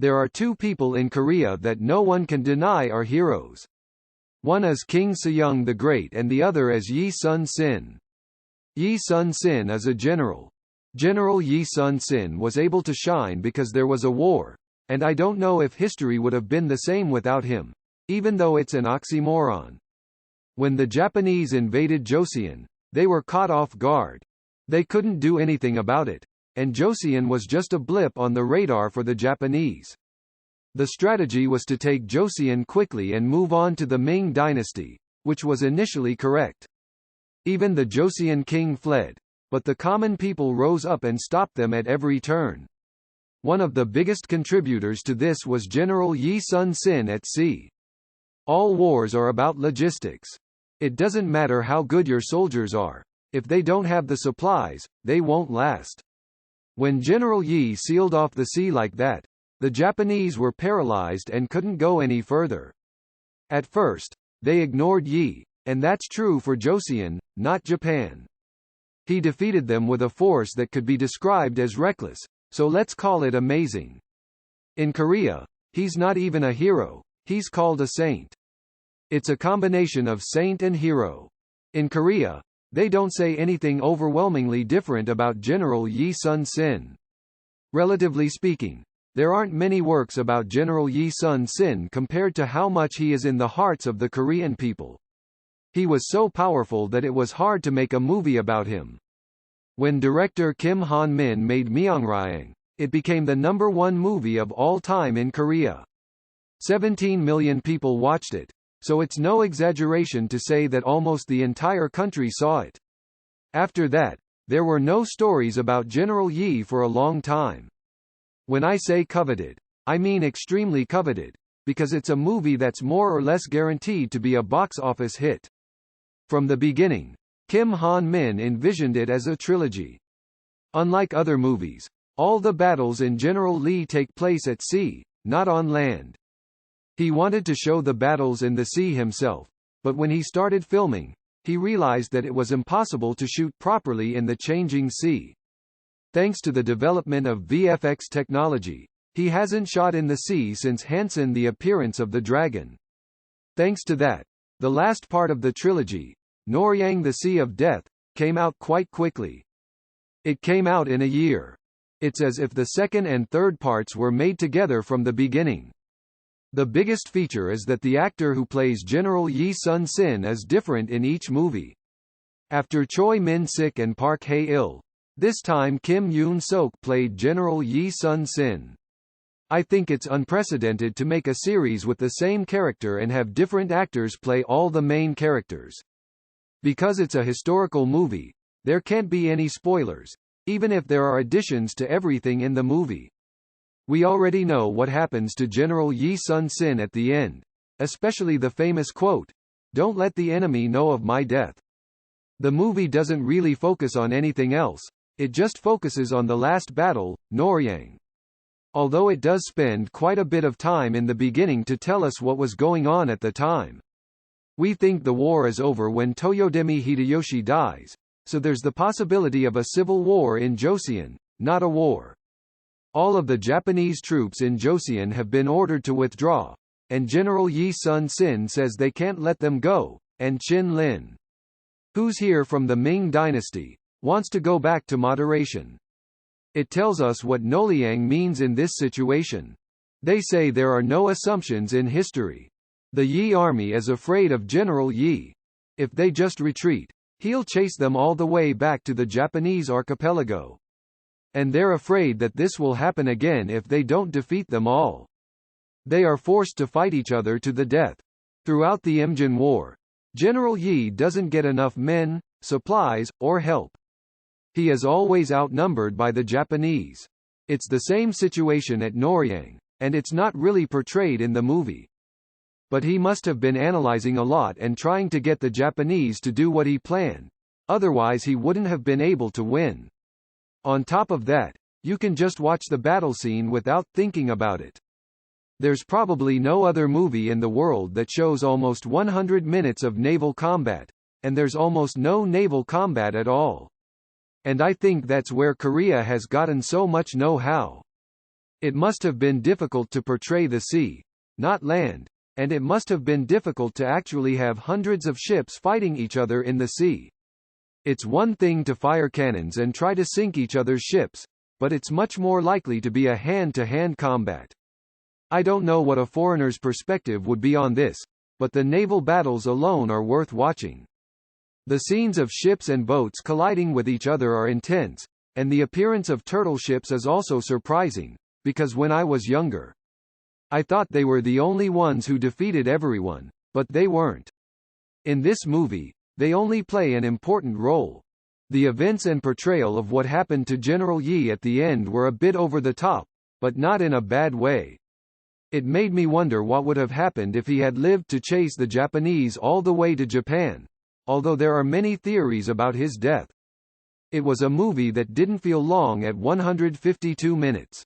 There are two people in Korea that no one can deny are heroes. One is King Sejong the Great and the other is Yi Sun-sin. Yi Sun-sin is a general. General Yi Sun-sin was able to shine because there was a war, and I don't know if history would have been the same without him, even though it's an oxymoron. When the Japanese invaded Joseon, they were caught off guard. They couldn't do anything about it, and Joseon was just a blip on the radar for the Japanese. The strategy was to take Joseon quickly and move on to the Ming dynasty, which was initially correct. Even the Joseon king fled, but the common people rose up and stopped them at every turn. One of the biggest contributors to this was General Yi Sun-sin at sea. All wars are about logistics. It doesn't matter how good your soldiers are. If they don't have the supplies, they won't last. When General Yi sealed off the sea like that, the Japanese were paralyzed and couldn't go any further. At first, they ignored Yi, and that's true for Joseon, not Japan. He defeated them with a force that could be described as reckless, so let's call it amazing. In Korea, he's not even a hero, he's called a saint. It's a combination of saint and hero. In Korea, they don't say anything overwhelmingly different about General Yi Sun-sin. Relatively speaking, there aren't many works about General Yi Sun-sin compared to how much he is in the hearts of the Korean people. He was so powerful that it was hard to make a movie about him. When director Kim Han-min made Noryang, it became the #1 movie of all time in Korea. 17 million people watched it, so it's no exaggeration to say that almost the entire country saw it. After that, there were no stories about General Yi for a long time. When I say coveted, I mean extremely coveted, because it's a movie that's more or less guaranteed to be a box office hit. From the beginning, Kim Han-min envisioned it as a trilogy. Unlike other movies, all the battles in General Lee take place at sea, not on land. He wanted to show the battles in the sea himself, but when he started filming, he realized that it was impossible to shoot properly in the changing sea. Thanks to the development of VFX technology, he hasn't shot in the sea since Hansen the Appearance of the Dragon. Thanks to that, the last part of the trilogy, Noryang the Sea of Death, came out quite quickly. It came out in a year. It's as if the second and third parts were made together from the beginning. The biggest feature is that the actor who plays General Yi Sun-sin is different in each movie. After Choi Min-sik and Park Hae-il, this time Kim Yoon-sok played General Yi Sun-sin. I think it's unprecedented to make a series with the same character and have different actors play all the main characters. Because it's a historical movie, there can't be any spoilers, even if there are additions to everything in the movie. We already know what happens to General Yi Sun-sin at the end, especially the famous quote, "Don't let the enemy know of my death." The movie doesn't really focus on anything else, it just focuses on the last battle, Noryang. Although it does spend quite a bit of time in the beginning to tell us what was going on at the time. We think the war is over when Toyotomi Hideyoshi dies, so there's the possibility of a civil war in Joseon, not a war. All of the Japanese troops in Joseon have been ordered to withdraw, and General Yi Sun-sin says they can't let them go, and Chin Lin, who's here from the Ming dynasty, wants to go back to moderation. It tells us what Noryang means in this situation. They say there are no assumptions in history. The Yi army is afraid of General Yi. If they just retreat, he'll chase them all the way back to the Japanese archipelago. And they're afraid that this will happen again if they don't defeat them all. They are forced to fight each other to the death. Throughout the Imjin War, General Yi doesn't get enough men, supplies, or help. He is always outnumbered by the Japanese. It's the same situation at Noryang, and it's not really portrayed in the movie. But he must have been analyzing a lot and trying to get the Japanese to do what he planned. Otherwise he wouldn't have been able to win. On top of that, you can just watch the battle scene without thinking about it. There's probably no other movie in the world that shows almost 100 minutes of naval combat, and there's almost no naval combat at all. And I think that's where Korea has gotten so much know-how. It must have been difficult to portray the sea, not land, and it must have been difficult to actually have hundreds of ships fighting each other in the sea. It's one thing to fire cannons and try to sink each other's ships, but it's much more likely to be a hand-to-hand combat. I don't know what a foreigner's perspective would be on this, but the naval battles alone are worth watching. The scenes of ships and boats colliding with each other are intense, and the appearance of turtle ships is also surprising, because when I was younger, I thought they were the only ones who defeated everyone, but they weren't. In this movie, they only play an important role. The events and portrayal of what happened to General Yi at the end were a bit over the top, but not in a bad way. It made me wonder what would have happened if he had lived to chase the Japanese all the way to Japan, although there are many theories about his death. It was a movie that didn't feel long at 152 minutes.